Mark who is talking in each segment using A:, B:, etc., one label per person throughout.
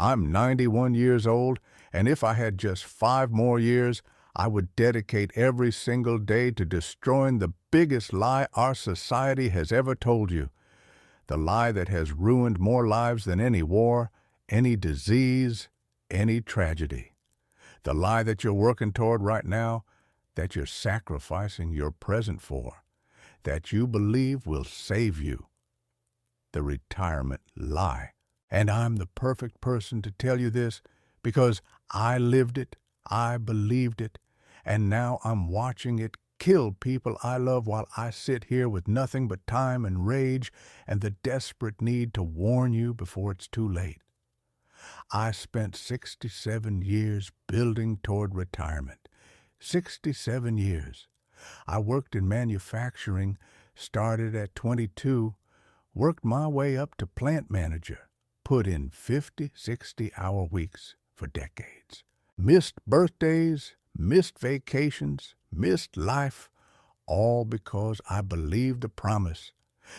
A: I'm 91 years old, and if I had just 5 more years, I would dedicate every single day to destroying the biggest lie our society has ever told you. The lie that has ruined more lives than any war, any disease, any tragedy. The lie that you're working toward right now, that you're sacrificing your present for, that you believe will save you. The retirement lie. And I'm the perfect person to tell you this because I lived it, I believed it, and now I'm watching it kill people I love while I sit here with nothing but time and rage and the desperate need to warn you before it's too late. I spent 67 years building toward retirement. 67 years. I worked in manufacturing, started at 22, worked my way up to plant manager, put in 50, 60-hour weeks for decades. Missed birthdays, missed vacations, missed life, all because I believed the promise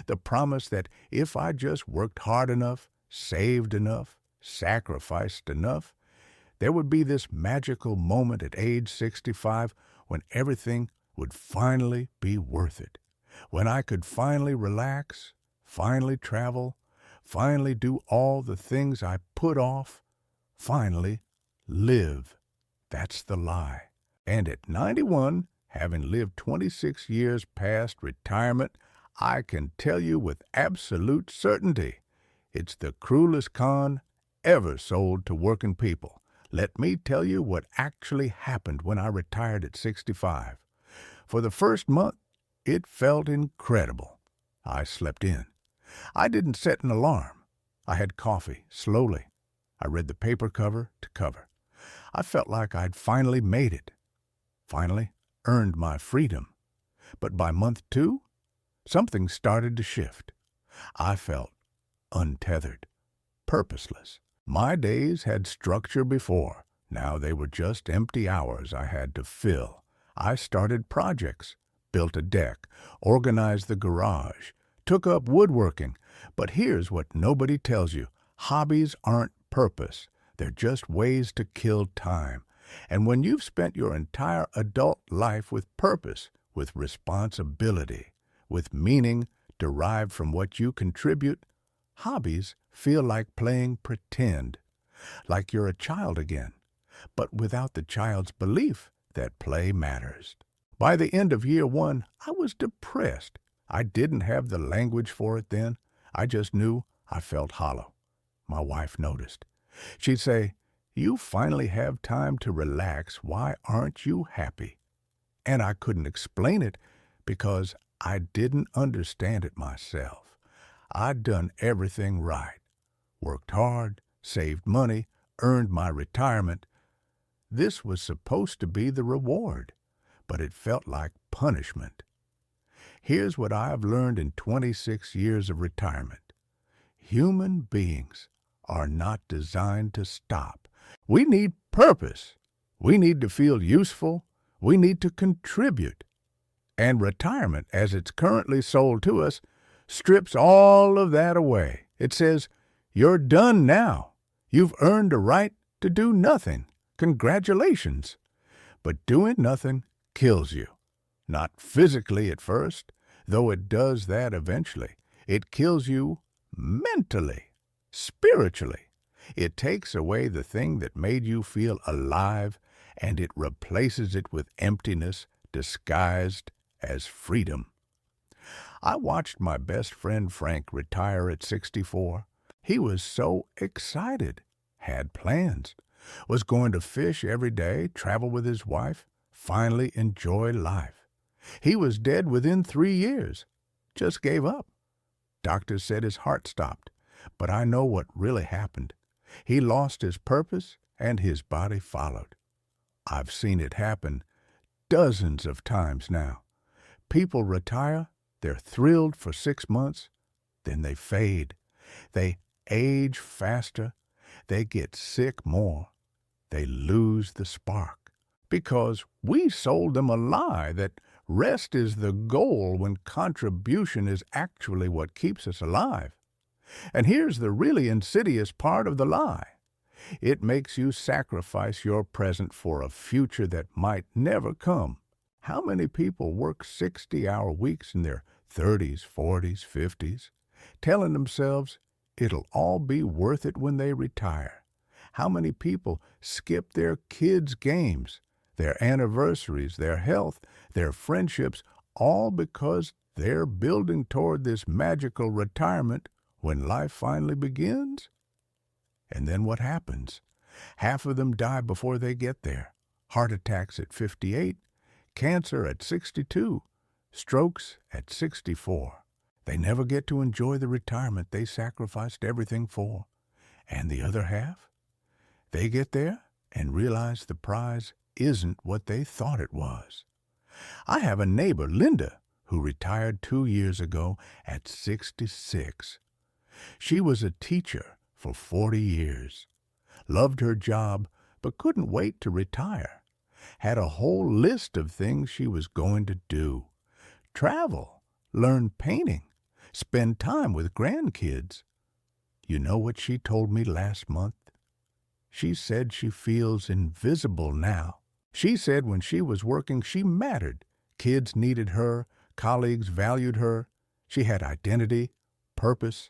A: that if I just worked hard enough, saved enough, sacrificed enough, there would be this magical moment at age 65 when everything would finally be worth it, when I could finally relax, finally travel, finally do all the things I put off, finally live. That's the lie. And at 91, having lived 26 years past retirement, I can tell you with absolute certainty, it's the cruelest con ever sold to working people. Let me tell you what actually happened when I retired at 65. For the first month, it felt incredible. I slept in. I didn't set an alarm. I had coffee, slowly. I read the paper cover to cover. I felt like I'd finally made it. Finally earned my freedom. But by month 2, something started to shift. I felt untethered, purposeless. My days had structure before. Now they were just empty hours I had to fill. I started projects, built a deck, organized the garage, took up woodworking. But here's what nobody tells you. Hobbies aren't purpose. They're just ways to kill time. And when you've spent your entire adult life with purpose, with responsibility, with meaning derived from what you contribute, hobbies feel like playing pretend, like you're a child again, but without the child's belief that play matters. By the end of year 1, I was depressed. I didn't have the language for it then. I just knew I felt hollow. My wife noticed. She'd say, "You finally have time to relax. Why aren't you happy?" And I couldn't explain it because I didn't understand it myself. I'd done everything right. Worked hard, saved money, earned my retirement. This was supposed to be the reward, but it felt like punishment. Here's what I've learned in 26 years of retirement. Human beings are not designed to stop. We need purpose. We need to feel useful. We need to contribute. And retirement, as it's currently sold to us, strips all of that away. It says, "You're done now. You've earned a right to do nothing. Congratulations." But doing nothing kills you. Not physically at first, though it does that eventually. It kills you mentally, spiritually. It takes away the thing that made you feel alive, and it replaces it with emptiness disguised as freedom. I watched my best friend Frank retire at 64. He was so excited, had plans, was going to fish every day, travel with his wife, finally enjoy life. He was dead within 3 years, just gave up. Doctors said his heart stopped, but I know what really happened. He lost his purpose and his body followed. I've seen it happen dozens of times now. People retire, they're thrilled for 6 months, then they fade. They age faster, they get sick more, they lose the spark. Because we sold them a lie that rest is the goal when contribution is actually what keeps us alive. And here's the really insidious part of the lie. It makes you sacrifice your present for a future that might never come. How many people work 60-hour weeks in their 30s, 40s, 50s, telling themselves it'll all be worth it when they retire? How many people skip their kids' games, their anniversaries, their health, their friendships, all because they're building toward this magical retirement when life finally begins? And then what happens? Half of them die before they get there. Heart attacks at 58, cancer at 62, strokes at 64. They never get to enjoy the retirement they sacrificed everything for. And the other half? They get there and realize the prize isn't what they thought it was. I have a neighbor, Linda, who retired 2 years ago at 66. She was a teacher for 40 years, loved her job, but couldn't wait to retire. Had a whole list of things she was going to do. Travel, learn painting, spend time with grandkids. You know what she told me last month? She said she feels invisible now. She said when she was working, she mattered. Kids needed her, colleagues valued her. She had identity, purpose.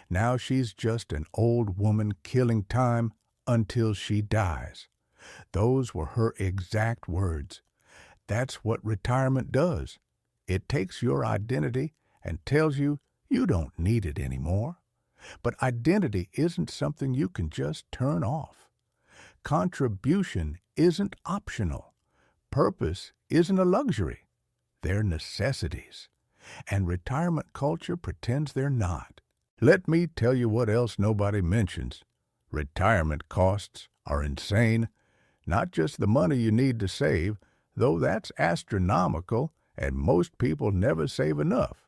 A: Now she's just an old woman killing time until she dies. Those were her exact words. That's what retirement does. It takes your identity and tells you you don't need it anymore. But identity isn't something you can just turn off. Contribution isn't optional. Purpose isn't a luxury. They're necessities. And retirement culture pretends they're not. Let me tell you what else nobody mentions. Retirement costs are insane. Not just the money you need to save, though that's astronomical, and most people never save enough.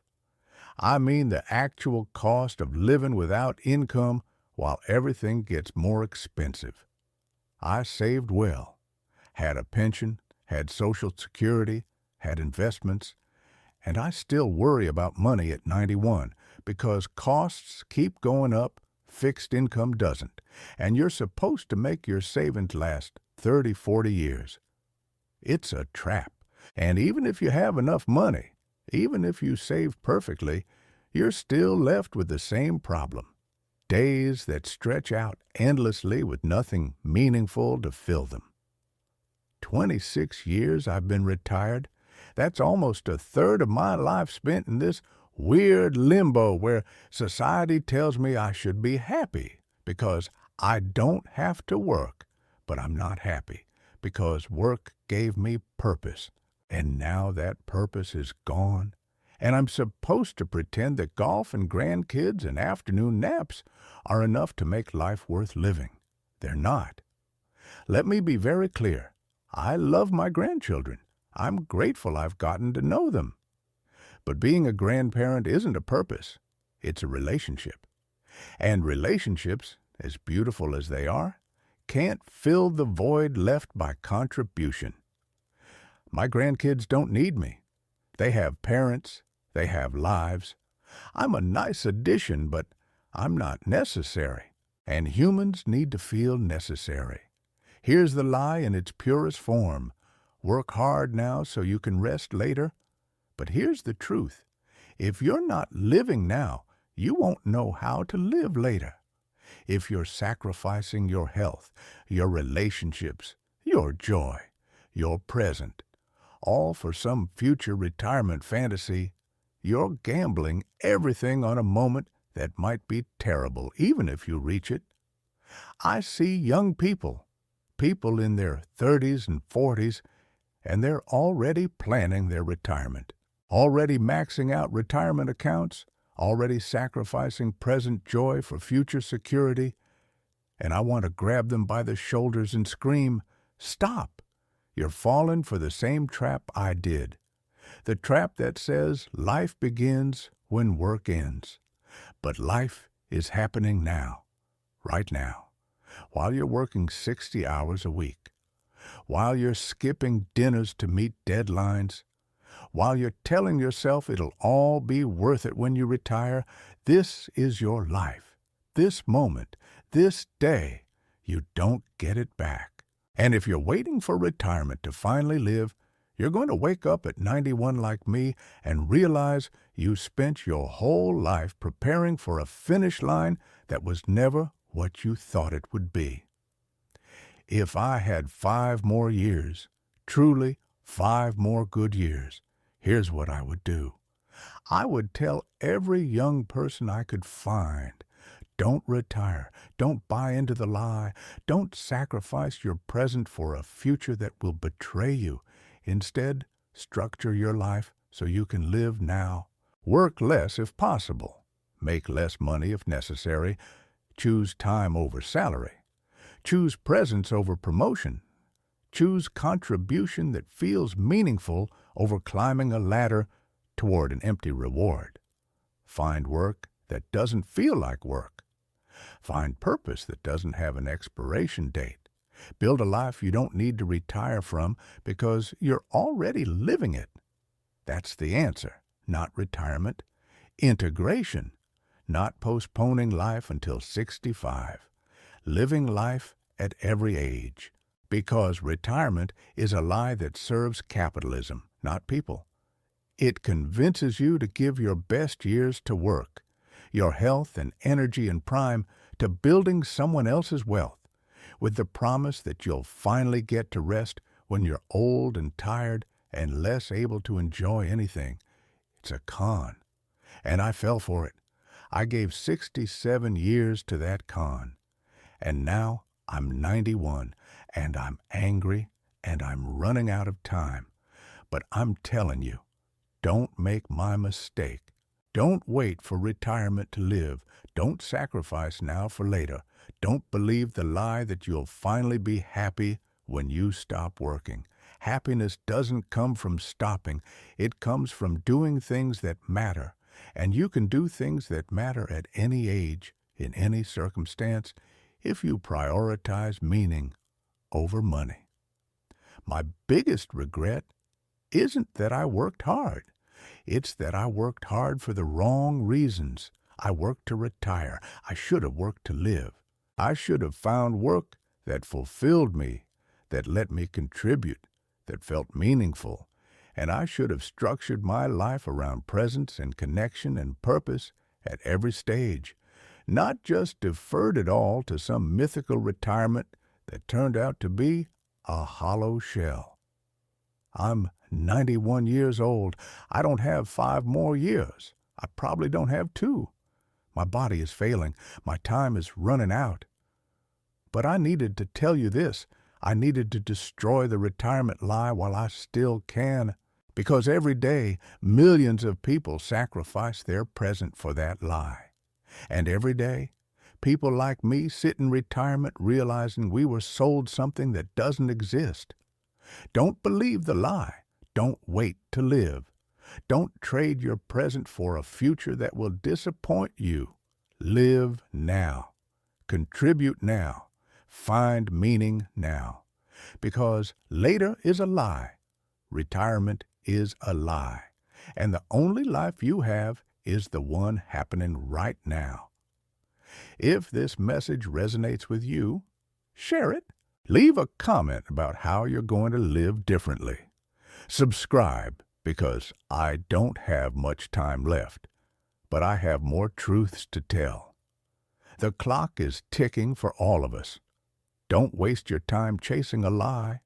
A: I mean the actual cost of living without income while everything gets more expensive. I saved well, had a pension, had Social Security, had investments, and I still worry about money at 91 because costs keep going up, fixed income doesn't, and you're supposed to make your savings last 30, 40 years. It's a trap, and even if you have enough money, even if you saved perfectly, you're still left with the same problem. Days that stretch out endlessly with nothing meaningful to fill them. 26 years I've been retired. That's almost a third of my life spent in this weird limbo where society tells me I should be happy because I don't have to work, but I'm not happy because work gave me purpose. And now that purpose is gone, and I'm supposed to pretend that golf and grandkids and afternoon naps are enough to make life worth living. They're not. Let me be very clear. I love my grandchildren. I'm grateful I've gotten to know them. But being a grandparent isn't a purpose. It's a relationship. And relationships, as beautiful as they are, can't fill the void left by contribution. My grandkids don't need me. They have parents. They have lives. I'm a nice addition, but I'm not necessary. And humans need to feel necessary. Here's the lie in its purest form. Work hard now so you can rest later. But here's the truth. If you're not living now, you won't know how to live later. If you're sacrificing your health, your relationships, your joy, your present, all for some future retirement fantasy, you're gambling everything on a moment that might be terrible, even if you reach it. I see young people in their 30s and 40s, and they're already planning their retirement, already maxing out retirement accounts, already sacrificing present joy for future security, and I want to grab them by the shoulders and scream, "Stop! You're falling for the same trap I did. The trap that says life begins when work ends. But life is happening now, right now, while you're working 60 hours a week, while you're skipping dinners to meet deadlines, while you're telling yourself it'll all be worth it when you retire. This is your life, this moment, this day. You don't get it back. And if you're waiting for retirement to finally live, you're going to wake up at 91 like me and realize you spent your whole life preparing for a finish line that was never what you thought it would be. If I had 5 more years, truly 5 more good years, here's what I would do. I would tell every young person I could find, don't retire, don't buy into the lie, don't sacrifice your present for a future that will betray you. Instead, structure your life so you can live now. Work less if possible. Make less money if necessary. Choose time over salary. Choose presence over promotion. Choose contribution that feels meaningful over climbing a ladder toward an empty reward. Find work that doesn't feel like work. Find purpose that doesn't have an expiration date. Build a life you don't need to retire from because you're already living it. That's the answer, not retirement. Integration, not postponing life until 65. Living life at every age. Because retirement is a lie that serves capitalism, not people. It convinces you to give your best years to work, your health and energy and prime to building someone else's wealth, with the promise that you'll finally get to rest when you're old and tired and less able to enjoy anything. It's a con, and I fell for it. I gave 67 years to that con, and now I'm 91, and I'm angry, and I'm running out of time. But I'm telling you, don't make my mistake. Don't wait for retirement to live. Don't sacrifice now for later. Don't believe the lie that you'll finally be happy when you stop working. Happiness doesn't come from stopping. It comes from doing things that matter. And you can do things that matter at any age, in any circumstance, if you prioritize meaning over money. My biggest regret isn't that I worked hard. It's that I worked hard for the wrong reasons. I worked to retire. I should have worked to live. I should have found work that fulfilled me, that let me contribute, that felt meaningful. And I should have structured my life around presence and connection and purpose at every stage, not just deferred it all to some mythical retirement that turned out to be a hollow shell. I'm 91 years old. I don't have 5 more years. I probably don't have 2. My body is failing. My time is running out. But I needed to tell you this. I needed to destroy the retirement lie while I still can, because every day millions of people sacrifice their present for that lie. And every day, people like me sit in retirement realizing we were sold something that doesn't exist. Don't believe the lie. Don't wait to live. Don't trade your present for a future that will disappoint you. Live now. Contribute now. Find meaning now. Because later is a lie. Retirement is a lie. And the only life you have is the one happening right now. If this message resonates with you, share it. Leave a comment about how you're going to live differently. Subscribe, because I don't have much time left, but I have more truths to tell. The clock is ticking for all of us. Don't waste your time chasing a lie.